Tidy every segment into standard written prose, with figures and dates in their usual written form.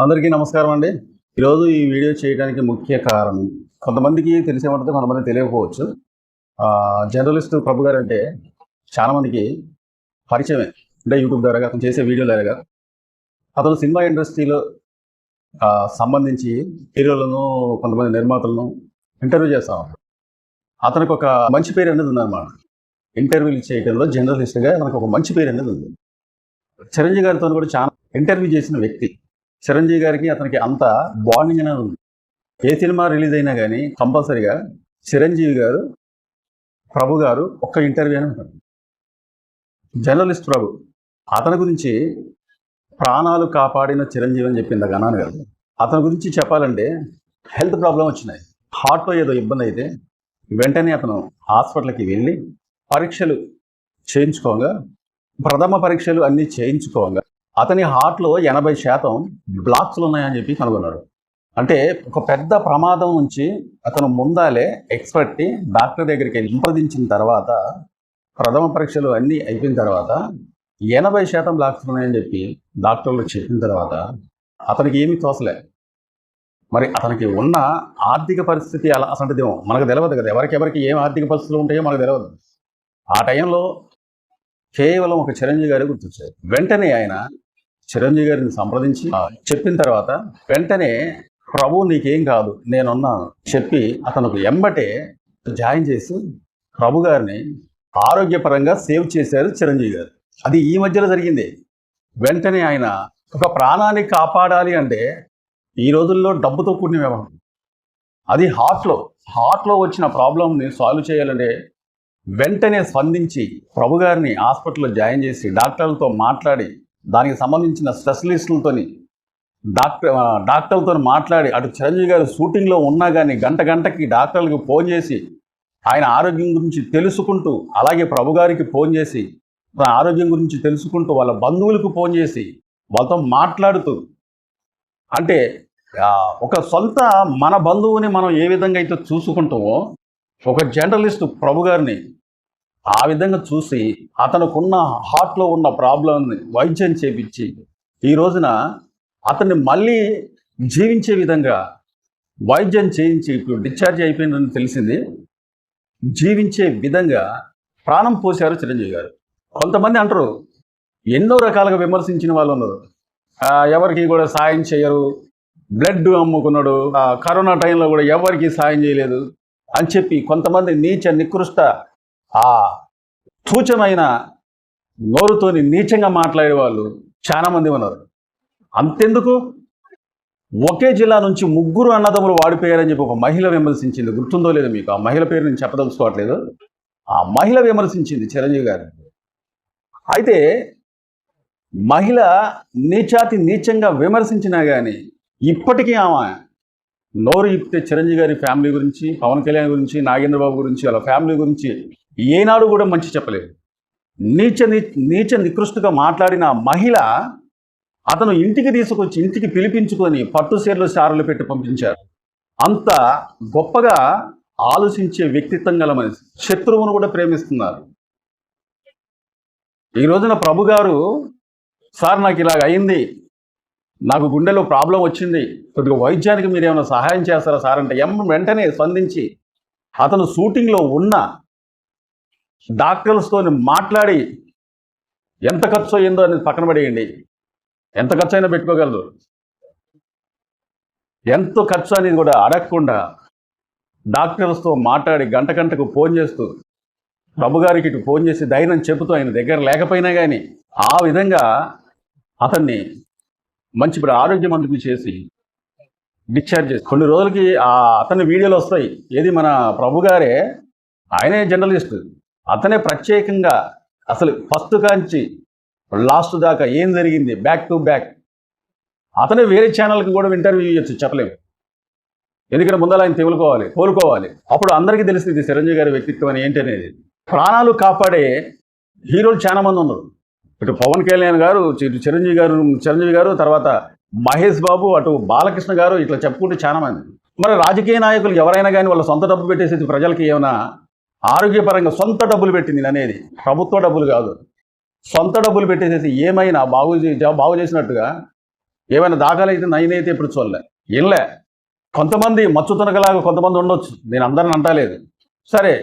అందరికీ నమస్కారం అండి. ఈరోజు ఈ వీడియో చేయడానికి ముఖ్య కారణం కొంతమందికి తెలిసే ఉంటుంది, కొంతమంది తెలియకపోవచ్చు. జర్నలిస్ట్ ప్రభు గారు అంటే చాలామందికి పరిచయమే. అంటే యూట్యూబ్ ద్వారా అతను చేసే వీడియోల ద్వారా అతను సినిమా ఇండస్ట్రీలో సంబంధించి హీరోలను, కొంతమంది నిర్మాతలను ఇంటర్వ్యూ చేస్తాం. అతనికి ఒక మంచి పేరు అనేది ఉందన్నమాట. ఇంటర్వ్యూలు చేయడంలో జర్నలిస్ట్గా మనకు ఒక మంచి పేరు అనేది ఉంది. చిరంజీవి గారితో కూడా చాలా ఇంటర్వ్యూ చేసిన వ్యక్తి. చిరంజీవి గారికి అతనికి అంత బాండింగ్ అనేది ఉంది. ఏ సినిమా రిలీజ్ అయినా కానీ కంపల్సరీగా చిరంజీవి గారు, ప్రభు గారు ఒక్క ఇంటర్వ్యూ అని ఉంటారు. జర్నలిస్ట్ ప్రభు అతని గురించి ప్రాణాలు కాపాడిన చిరంజీవి అని చెప్పింది గణాను గారు. అతని గురించి చెప్పాలంటే హెల్త్ ప్రాబ్లం వచ్చినాయి, హార్ట్లో ఏదో ఇబ్బంది అయితే వెంటనే అతను హాస్పిటల్కి వెళ్ళి పరీక్షలు చేయించుకోగా, ప్రథమ పరీక్షలు అన్నీ చేయించుకోగా అతని హార్ట్లో 80% బ్లాక్స్లు ఉన్నాయని చెప్పి కనుగొన్నారు. అంటే ఒక పెద్ద ప్రమాదం నుంచి అతను ముందాలే ఎక్స్పర్ట్ని డాక్టర్ దగ్గరికి వెళ్ళి సంప్రదించిన తర్వాత, ప్రథమ పరీక్షలు అన్నీ అయిపోయిన తర్వాత 80% బ్లాక్స్ ఉన్నాయని చెప్పి డాక్టర్లు చెప్పిన తర్వాత అతనికి ఏమీ తోసలే. మరి అతనికి ఉన్న ఆర్థిక పరిస్థితి అలా అసంటిదేమో మనకు తెలియదు కదా. ఎవరికి ఏం ఆర్థిక పరిస్థితులు ఉంటాయో మనకు తెలియదు. ఆ టైంలో కేవలం ఒక చిరంజీవి గారు గుర్తొచ్చారు. వెంటనే ఆయన చిరంజీవి గారిని సంప్రదించి చెప్పిన తర్వాత వెంటనే ప్రభు నీకేం కాదు నేనున్నాను చెప్పి అతనికి ఎంబటే జాయిన్ చేసి ప్రభు గారిని ఆరోగ్యపరంగా సేవ్ చేశారు చిరంజీవి గారు. అది ఈ మధ్యలో జరిగింది. వెంటనే ఆయన ఒక ప్రాణాన్ని కాపాడాలి అంటే ఈ రోజుల్లో డబ్బుతో కూడిన వ్యవహారం. అది హార్ట్లో వచ్చిన ప్రాబ్లంని సాల్వ్ చేయాలంటే వెంటనే స్పందించి ప్రభు గారిని హాస్పిటల్లో జాయిన్ చేసి డాక్టర్లతో మాట్లాడి, దానికి సంబంధించిన స్పెషలిస్టులతోని డాక్టర్లతో మాట్లాడి, అటు చిరంజీవి గారు షూటింగ్లో ఉన్నా కానీ గంటకి డాక్టర్లకు ఫోన్ చేసి ఆయన ఆరోగ్యం గురించి తెలుసుకుంటూ, అలాగే ప్రభు గారికి ఫోన్ చేసి ఆరోగ్యం గురించి తెలుసుకుంటూ, వాళ్ళ బంధువులకు ఫోన్ చేసి వాళ్ళతో మాట్లాడుతూ, అంటే ఒక సొంత మన బంధువుని మనం ఏ విధంగా అయితే చూసుకుంటామో ఒక జర్నలిస్ట్ ప్రభు గారిని ఆ విధంగా చూసి అతనుకున్న హార్ట్లో ఉన్న ప్రాబ్లంని వైద్యం చేపించి ఈ రోజున అతన్ని మళ్ళీ జీవించే విధంగా వైద్యం చేయించి, ఇప్పుడు డిశ్చార్జ్ అయిపోయిందని తెలిసింది, జీవించే విధంగా ప్రాణం పోశారు చిరంజీవి గారు. కొంతమంది అంటారు, ఎన్నో రకాలుగా విమర్శించిన వాళ్ళు ఉన్నారు. ఎవరికి కూడా సాయం చేయరు, బ్లడ్ అమ్ముకున్నాడు, కరోనా టైంలో కూడా ఎవరికి సాయం చేయలేదు అని చెప్పి కొంతమంది నీచ నికృష్ట సూచమైన నోరుతోని నీచంగా మాట్లాడే వాళ్ళు చాలామంది ఉన్నారు. అంతెందుకు, ఒకే జిల్లా నుంచి 3 అన్నదమ్ములు వాడిపోయారని చెప్పి ఒక మహిళ విమర్శించింది. గుర్తుందో లేదో మీకు? ఆ మహిళ పేరు నేను చెప్పదలుచుకోవట్లేదు. ఆ మహిళ విమర్శించింది చిరంజీవి గారు. అయితే మహిళ నీచంగా విమర్శించినా కానీ ఇప్పటికీ ఆమె నోరు ఇప్పితే చిరంజీవి గారి ఫ్యామిలీ గురించి, పవన్ కళ్యాణ్ గురించి, నాగేంద్రబాబు గురించి, వాళ్ళ ఫ్యామిలీ గురించి ఏనాడు కూడా మంచి చెప్పలేదు. నీచ నికృష్టుగా మాట్లాడిన మహిళ అతను ఇంటికి పిలిపించుకొని పట్టు చీరలు చారులు పెట్టి పంపించారు. అంత గొప్పగా ఆలోచించే వ్యక్తిత్వం గల మనిషి. శత్రువును కూడా ప్రేమిస్తున్నారు. ఈ రోజున ప్రభు గారు, సార్ నాకు ఇలాగ అయింది, నాకు గుండెలో ప్రాబ్లం వచ్చింది, కొద్దిగా వైద్యానికి మీరు ఏమైనా సహాయం చేస్తారా సార్ అంటే వెంటనే స్పందించి అతను షూటింగ్లో ఉన్న డాక్టర్స్తో మాట్లాడి ఎంత ఖర్చు అయ్యిందో అనేది పక్కన పడేయండి, ఎంత ఖర్చు అయినా పెట్టుకోగలరు, ఎంత ఖర్చు అనేది కూడా అడగకుండా డాక్టర్స్తో మాట్లాడి గంటకు ఫోన్ చేస్తూ ప్రభు గారికి ఇటు ఫోన్ చేసి ధైర్యం చెబుతూ, ఆయన దగ్గర లేకపోయినా కానీ ఆ విధంగా అతన్ని మంచి ఆరోగ్యవంతుడు చేసి డిశ్చార్జ్ చేసి కొన్ని రోజులకి అతని వీడియోలు వస్తాయి. ఏది మన ప్రభు గారే, ఆయనే జర్నలిస్ట్, అతనే ప్రత్యేకంగా అసలు ఫస్ట్ కాంచి లాస్ట్ దాకా ఏం జరిగింది బ్యాక్ టు బ్యాక్ అతనే వేరే ఛానల్కి కూడా ఇంటర్వ్యూ ఇవ్వచ్చు, చెప్పలేము. ఎందుకంటే ముందర ఆయన కోలుకోవాలి. అప్పుడు అందరికీ తెలిసింది చిరంజీవి గారి వ్యక్తిత్వం అని ఏంటి అనేది. ప్రాణాలు కాపాడే హీరోలు చాలా మంది ఉన్నారు. ఇటు పవన్ కళ్యాణ్ గారు, ఇటు చిరంజీవి గారు, తర్వాత మహేష్ బాబు, అటు బాలకృష్ణ గారు, ఇట్లా చెప్పుకుంటే చాలా మంది. మరి రాజకీయ నాయకులు ఎవరైనా కానీ వాళ్ళ సొంత డబ్బు పెట్టేసి ప్రజలకి ఏమైనా ఆరోగ్యపరంగా సొంత డబ్బులు పెట్టింది అనేది, ప్రభుత్వ డబ్బులు కాదు, సొంత డబ్బులు పెట్టేసేసి ఏమైనా బాగు చేసినట్టుగా ఏమైనా దాఖలు అయితే నైనైతే ఇప్పుడు చూడలే ఏంలే. కొంతమంది మచ్చుతునకలాగా కొంతమంది ఉండొచ్చు, నేను అందరిని అంటలేదు. సరే,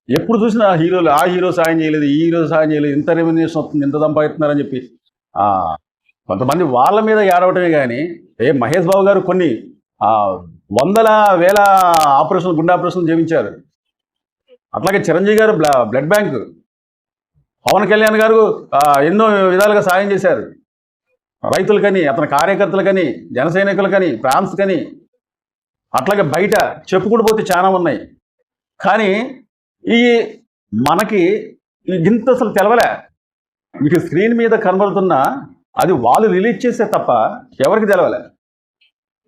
ఎప్పుడు చూసినా హీరోలు ఆ హీరో సాయం చేయలేదు, ఈ హీరో సాయం చేయలేదు, ఇంత రెమ్యునరేషన్ వస్తుంది, ఇంత సంపాదిస్తున్నారని చెప్పి కొంతమంది వాళ్ళ మీద ఏడవటమే. కానీ మహేష్ బాబు గారు కొన్ని వందల వేల ఆపరేషన్లు, గుండె ఆపరేషన్లు చేయించారు. అట్లాగే చిరంజీవి గారు బ్లడ్ బ్యాంక్, పవన్ కళ్యాణ్ గారు ఎన్నో విధాలుగా సాయం చేశారు రైతులకని, అతని కార్యకర్తలకని, జన సైనికులకని, ఫ్రాన్స్కని. అట్లాగే బయట చెప్పుకుంటూ పోతే చాలా ఉన్నాయి. కానీ ఈ మనకి ఇంత అసలు తెలవలే. మీకు స్క్రీన్ మీద కనబడుతున్న అది వాళ్ళు రిలీజ్ చేసే తప్ప ఎవరికి తెలవలే.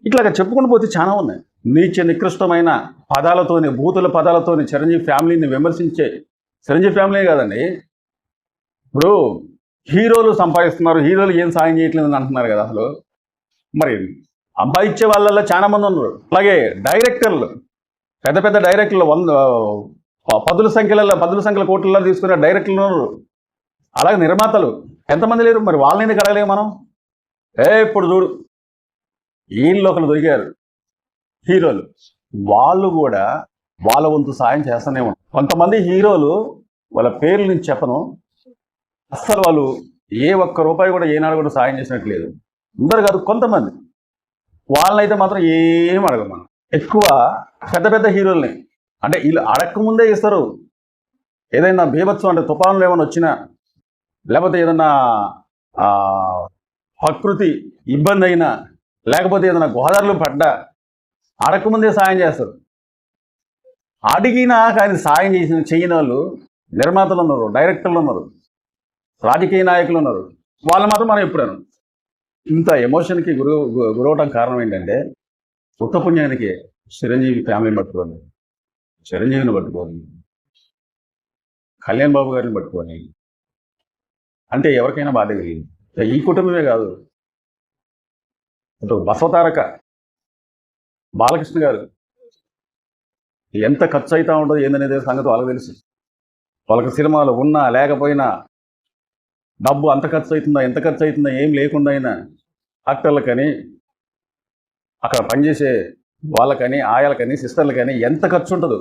ఇట్లాగా చెప్పుకుంటూ పోతే చాలా ఉన్నాయి. నీచ నికృష్టమైన పదాలతోని, బూతుల పదాలతోని చిరంజీవి ఫ్యామిలీని విమర్శించే, చిరంజీవి ఫ్యామిలీ కాదండి, ఇప్పుడు హీరోలు సంపాదిస్తున్నారు, హీరోలు ఏం సాయం చేయట్లేదని అంటున్నారు కదా. అసలు మరి సంపాదించే వాళ్ళల్లో చాలా మంది ఉన్నారు. అలాగే డైరెక్టర్లు, పెద్ద పెద్ద డైరెక్టర్లు పదుల సంఖ్యల కోట్లలో తీసుకునే డైరెక్టర్లు ఉన్నారు. అలాగే నిర్మాతలు ఎంతమంది లేరు? మరి వాళ్ళని ఎందుకు అడగలేము మనం? ఇప్పుడు చూడు, వీళ్ళు ఒకరు దొరికారు హీరోలు, వాళ్ళు కూడా వాళ్ళ వంతు సాయం చేస్తూనే ఉంటారు. కొంతమంది హీరోలు, వాళ్ళ పేర్లు నేను చెప్పను, అస్సలు వాళ్ళు ఏ ఒక్క రూపాయి కూడా ఏనాడు కూడా సాయం చేసినట్టు లేదు. అందరు కాదు, కొంతమంది. వాళ్ళనైతే మాత్రం ఏం అడగం మనం. ఎక్కువ పెద్ద పెద్ద హీరోల్ని అంటే వీళ్ళు అడగకముందే ఇస్తారు. ఏదైనా బీభత్సం అంటే తుఫానులు ఏమైనా వచ్చినా, లేకపోతే ఏదన్నా ప్రకృతి ఇబ్బంది అయినా, లేకపోతే ఏదైనా గోదావరిలో పడ్డా అడగకముందే సాయం చేస్తారు. అడిగినా కానీ సాయం చేయని వాళ్ళు నిర్మాతలు ఉన్నారు, డైరెక్టర్లు ఉన్నారు, రాజకీయ నాయకులు ఉన్నారు. వాళ్ళు మాత్రం మనం ఎప్పుడైనా ఇంత ఎమోషన్కి గురవటం కారణం ఏంటంటే, ఉత్తపుణ్యానికి చిరంజీవి ఫ్యామిలీని పట్టుకొని, చిరంజీవిని పట్టుకొని, కళ్యాణ్ బాబు గారిని పట్టుకొని అంటే ఎవరికైనా బాధ కలిగింది. ఈ కుటుంబమే కాదు, అటు బసవతారక బాలకృష్ణ గారు ఎంత ఖర్చు అవుతా ఉంటుందో ఏందనేది సంగతి వాళ్ళకి తెలుసు. వాళ్ళకి సినిమాలు ఉన్నా లేకపోయినా డబ్బు అంత ఖర్చు అవుతుందా, ఎంత ఖర్చు అవుతుందా ఏం లేకుండా అయినా యాక్టర్లకని, అక్కడ పనిచేసే వాళ్ళకని, ఆయాలకని, సిస్టర్లకని ఎంత ఖర్చు ఉంటుందో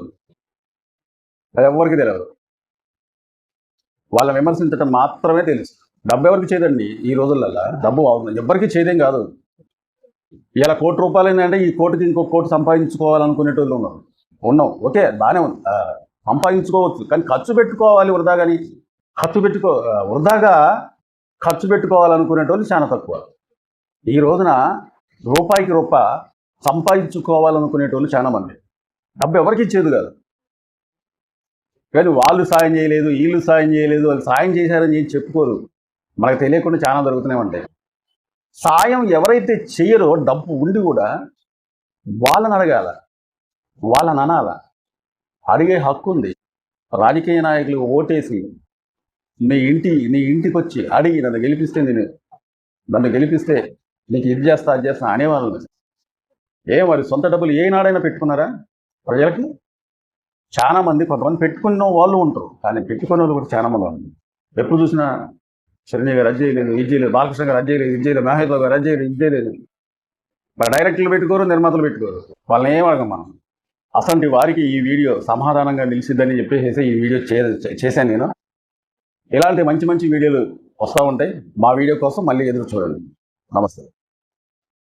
అది ఎవరికి తెలియదు. వాళ్ళని విమర్శించడం మాత్రమే తెలుసు. డబ్బు ఎవరికి చేయదండి ఈ రోజులలో. డబ్బు ఎవరికి చేయదేం కాదు. ఇలా ₹1,00,00,000 ఏంటంటే ఈ కోటికి ఇంకో కోటి సంపాదించుకోవాలనుకునేటోళ్ళు ఉన్నాం. ఓకే, బాగానే ఉంది, సంపాదించుకోవచ్చు. కానీ ఖర్చు పెట్టుకోవాలి వృధా. కానీ వృధాగా ఖర్చు పెట్టుకోవాలనుకునేటోళ్ళు చాలా తక్కువ. ఈ రోజున రూపాయికి రూపాయి సంపాదించుకోవాలనుకునేటోళ్ళు చాలా మంది. డబ్బు ఎవరికి ఇచ్చేది కాదు. కానీ వాళ్ళు సాయం చేయలేదు, వీళ్ళు సాయం చేయలేదు, వాళ్ళు సాయం చేశారని ఏం చెప్పుకోరు. మనకు తెలియకుండా చాలా దొరుకుతూనే ఉంటాయి. సాయం ఎవరైతే చెయ్యరో, డబ్బు ఉండి కూడా వాళ్ళని అడగాల, వాళ్ళని అనాల. అడిగే హక్కు ఉంది. రాజకీయ నాయకులు ఓటేసి నీ ఇంటికి వచ్చి అడిగి నన్ను గెలిపిస్తే నీకు ఇది చేస్తా, అది చేస్తా అనేవాళ్ళు. మరి సొంత డబ్బులు ఏనాడైనా పెట్టుకున్నారా ప్రజలకి? చాలా మంది, కొంతమంది పెట్టుకున్న వాళ్ళు ఉంటారు, కానీ పెట్టుకునే వాళ్ళు కూడా చాలా మంది ఉన్నారు. ఎప్పుడు చూసినా చిరంజీవి గారు అది చేయలేదు, ఇది చేయలేదు, బాలకృష్ణ గారు అది చేయలేదు, ఇది చేయలేదు, మహేష్ బాబు గారు అది చేయలేదు, ఇది చేయలేదు. మరి డైరెక్టర్లు పెట్టుకోరు, నిర్మాతలు పెట్టుకోరు. వాళ్ళని ఏం అడగం మనం. అసలు వారికి ఈ వీడియో సమాధానంగా నిలిచిద్దని చెప్పేసి ఈ వీడియో చేశాను నేను. ఇలాంటి మంచి మంచి వీడియోలు వస్తూ ఉంటాయి. మా వీడియో కోసం మళ్ళీ ఎదురు చూడండి. నమస్తే.